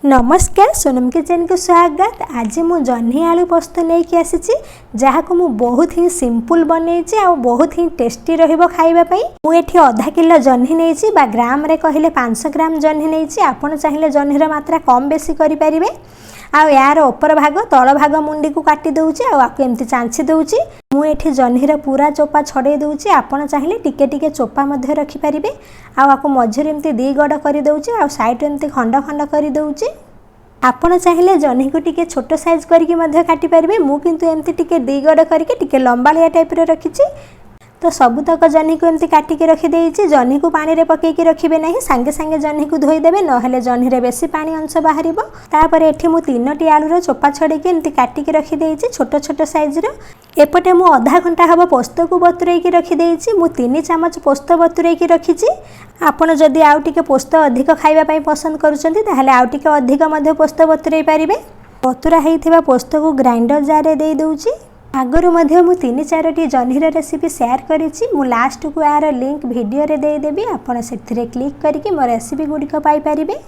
नमस्कार सोनम किचन को स्वागत। आज मु जह्नी आलू पोस्त लेके आसी जहाँ को मु बहुत ही सिंपल बनई बहुत ही टेस्टी रहिबो खाइबा पई। मु एठी आधा किलो जह्नी नेइछि बा ग्राम रे कहले 500 ग्राम जह्नी नेइछि। आपण चाहिले जह्नीर मात्रा कम बेसी करि परिबे। आ यार ऊपर भाग तल भाग मुंडी को काटी दउछि आ आकु एम्ति चांछि दउछि। मु एठी जह्नीर पूरा चोपा छडे दउछि। आपण चाहिले टिके टिके चोपा मध्ये रखि परिबे। आ आकु मझिर एम्ति दी गड करि दउछि आ साइड एम्ति खंड खंड करि दउछि। आपण चाहिले जह्नी को टिके छोटो साइज करके मध्ये काटी परिबे। मु किंतु एम्ति टिके दी गड करके टिके लंबालिया टाइप रे रखिछि। तो सबुतक जह्नी को एम्ति काटिके रखि देइछि। जह्नी को पानी रे पकेइके रखिबे नाही, संगे संगे जह्नी को धोई देबे, नहेले जह्नी रे बेसी पानी अंश बाहरिबो। तापर एठी मु 3टी आलूर चोपा छडेके एम्ति काटिके रखि देइछि छोटो छोटो साइज रो। एपटे मु आधा घंटा हबो पोस्त को बतुरेइके रखि देइछि। मु 3 चामच पोस्त बतुरेइके रखिछि। आपण जदि आउ टिके पोस्त अधिक खाइबा पई पसंद करूछन्ती ताहले आउ टिके अधिक मध्ये पोस्त बतुरेइ परिबे। बतुरा हेइथिबा पोस्त को ग्राइंडर जार रे देइ दउछि। आगरु मध्ये मु 3-4टी जह्नीर रेसिपी शेयर करिछि। मु लास्ट को यार लिंक वीडियो रे देइ देबी। आपण सेथिरे क्लिक करके मो रेसिपी गुडिक पाई परिबे।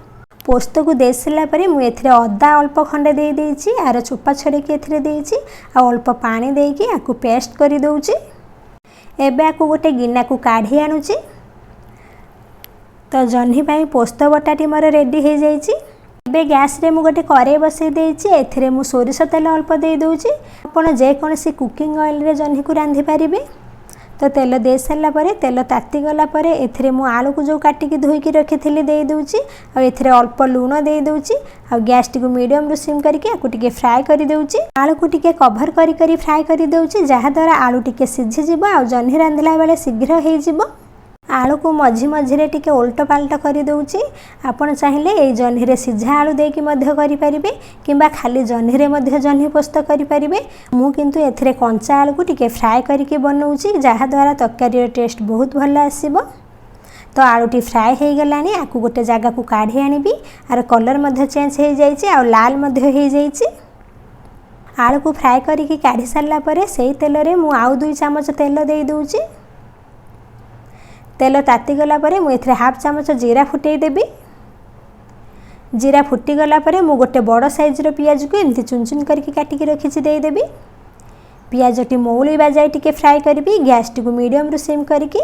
पोस्त को दे सला परे मु एथिरे अदा अल्प खंडे देइ देइछि। आर चोपा छडेके एथिरे देइछि आ अल्प पानी देइकि आकु पेस्ट करि दउछि। एबे आकु गोटे गिना को काढी आनुछि। तो जह्नी पाई पोस्त बटाटी मोर रेडी हे जाइछि। एबे गैस रे मु गोटे कड़ाई बसई देइछि। एथिरे मु सोरिष तेल अल्प देइ दउछि। आपण जे कोनसी कुकिंग ऑयल रे जह्नी को रांधि परिबे। तो तेल दे सला परे तेल ताती गला परे एथिरे मु आलू को जो काटी के धोई के रखिथिली देइ दउछि। आ एथिरे अल्प लूण देइ दउछि। आ गैस टी को मीडियम रु सिम करके आकु टिके फ्राई करि दउछि। आलू को टिके कवर करी करी फ्राई करि दउछि, जहा द्वारा आलू टिके सिझि जिवो आ जह्नी रांधला बेले शीघ्र हे जिवो। आलू को मझी मझिरे टिके उल्ट पाल्ट करि दउछि। आपण चाहिले ए जह्नी रे सिझा आलू देकी मध्य करि परिबे किंबा खाली जह्नी रे मध्य जह्नी पोस्त करि परिबे। मु किंतु एथिरे कंचा आलू को टिके फ्राई करके बनउछि, जहा द्वारा तरकारी रो टेस्ट बहुत भल आसीबो। तो आलू टी फ्राई हे गलानी। आकु गोटे जगह को काढी आनिबी। आर कलर मध्य चेंज हे जाइछि आ लाल मध्य हे जाइछि। आलू को फ्राई करके काढी सारला परे सेही तेल रे मु आउ 2 चामच तेल देइ दउछि। तेल ताती गला परे मु एथिरे हाफ चामच जीरा फुटेई देबी। जीरा फुटी गला परे मु गोटे बड़ साइज रो पियाज को एमती चुन चुन करके काटी के रखिछि देई देबी। पियाज टी मौली बाजाई टिके फ्राई करबी। गैस टी को मीडियम रु सिम करके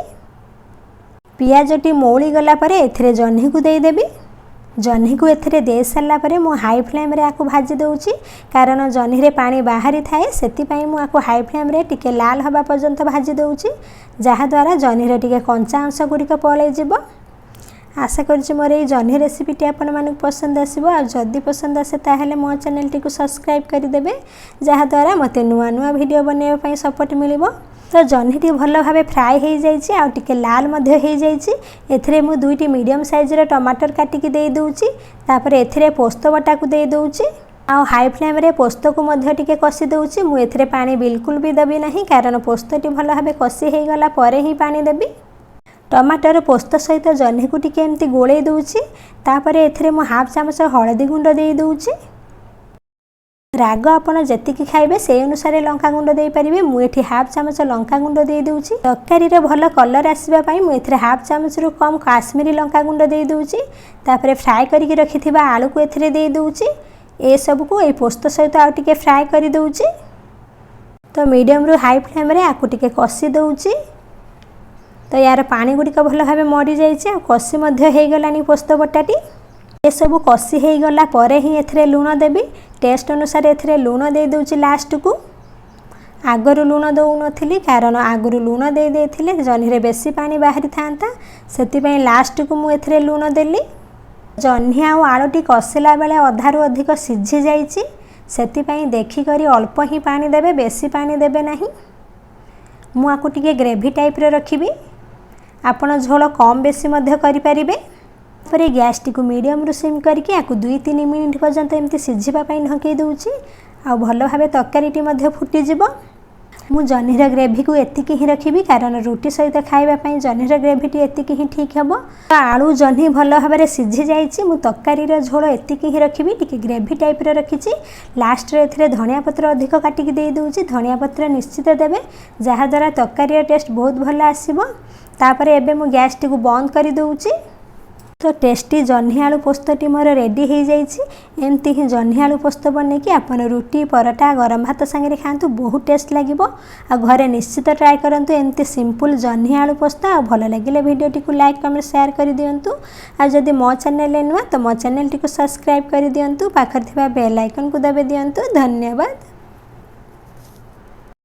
पियाज टी मौली गला परे एथिरे जह्नी को देई देबी। जह्नी को एथिरे दे सला परे मु हाई फ्लेम रे आकु भाजी दउछि, कारण जह्नी रे पानी बाहरी थाए। सेति पई मु आकु हाई फ्लेम रे टिके लाल हबा पर्यंत भाजी दउछि, जहा द्वारा जह्नी रे टिके कंचा अंश गुडिक पळै जिवो। आशा करछि मोर ए जह्नी रेसिपी टी आपन मानक पसंद आसीबो। आ जदि पसंद आसे ताहेले मो चैनल टी को सब्सक्राइब करि देबे, जहा द्वारा मते नुवा नुवा वीडियो बनेबा पई सपोर्ट मिलिबो। तो जह्नी टी भल भाबे फ्राई हे जाइछि आ टिके लाल मध्य हे जाइछि। एथिरे मु 2टी मीडियम साइज रे टमाटर काटी के देइ दउछि। तापर एथिरे पोस्त बटा को देइ दउछि आ हाई फ्लेम रे पोस्त को मध्य टिके कसी दउछि। मु एथिरे पानी बिल्कुल भी देबी नाही, कारण पोस्त टी भल भाबे कसी हे गला परे ही पानी देबी। टमाटर पोस्त सहित जह्नी को टिके एम्ति गोळेइ दउछि। तापर एथिरे मु हाफ चामच हळदी गुंड देइ दउछि। राग आपण जतिकी खाइबे से अनुसार लंका गुंड देइ परिबे। मु एठी हाफ चामच लंका गुंड देइ दउछि। तरकारी रे भल कलर आसीबा पई मु एथिरे हाफ चामच रु कम काश्मीरी लंका गुंड देइ दउछि। तापर फ्राई करके रखिथिबा आलू को एथिरे देइ दउछि। ए सब को ए पोस्त सहित आ टिके फ्राई करि दउछि। तो मीडियम रु हाई फ्लेम रे आकु टिके कसी दउछि। तो यार पानी गुडिक भल भाबे मरि जाइछि आ कसी मध्य हे गलानी पोस्त बटाटी। ए सब कसी हे गला परे ही एथिरे लूण देबी। टेस्ट अनुसार एथिरे लूण देइ दउछि लास्ट को। आगरु लूण दउ नथिली, कारण आगरु लूण देइ देथिले जह्नी रे बेसी पानी बाहरी थांता। सेति पई लास्ट को मु एथिरे लूण देली। जह्नी आ आलू टी कसिला बेले अधारु अधिक सिझी जाइछि, सेति पई देखि करी अल्प ही पानी देबे, बेसी पानी देबे नाही। मु आकु टिके ग्रेवी टाइप रे रखिबी। आपण झोल कम बेसी मध्य करि परिबे। पर गैस टी को मीडियम रु सिम करके आकु 2-3 मिनिट पर्यंत एमती सिझिबा पई ढंकई दउछि। आ भल भाबे तरकारी टी मध्य फुटी जिवो। मु जह्नीर ग्रेवी को एतिकी ही रखिबी, कारण रुटी सहित खाइबा पई जह्नीर ग्रेवी टी एतिकी ही ठीक हेबो। आलू जह्नी भल भाबे सिझी जाइछि। मु तरकारी रो झोल एतिकी ही रखिबी, टिके ग्रेवी टाइप रे रखिछि। लास्ट रे एथिरे धनिया पत्र अधिक काटी के देइ दउछि। धनिया पत्र निश्चित देबे, जहा द्वारा तरकारी रो टेस्ट बहुत भल आसीबो। तापर एबे मु गैस टी को बंद करि दउछि। तो टेस्टी जह्नी आलू पोस्तटी मोर रेडी हो जाइए। एमती ही जह्नी आलू पोस्त बन कि आपन रुटी पराठा गरम भात सांगे खातु बहुत टेस्ट लगे। आ घरे निश्चित ट्राए करंतु एमती सिंपल जह्नी आलू पोस्त। आ भल लगे भिडियोटी को लाइक कमेंट शेयर कर दिंतु। आ जदि मो चैनल नुआ तो मो चैनल टी को सब्सक्राइब कर दिंतु। पाखर थिबा बेल आइकन को दबे दिंतु। धन्यवाद।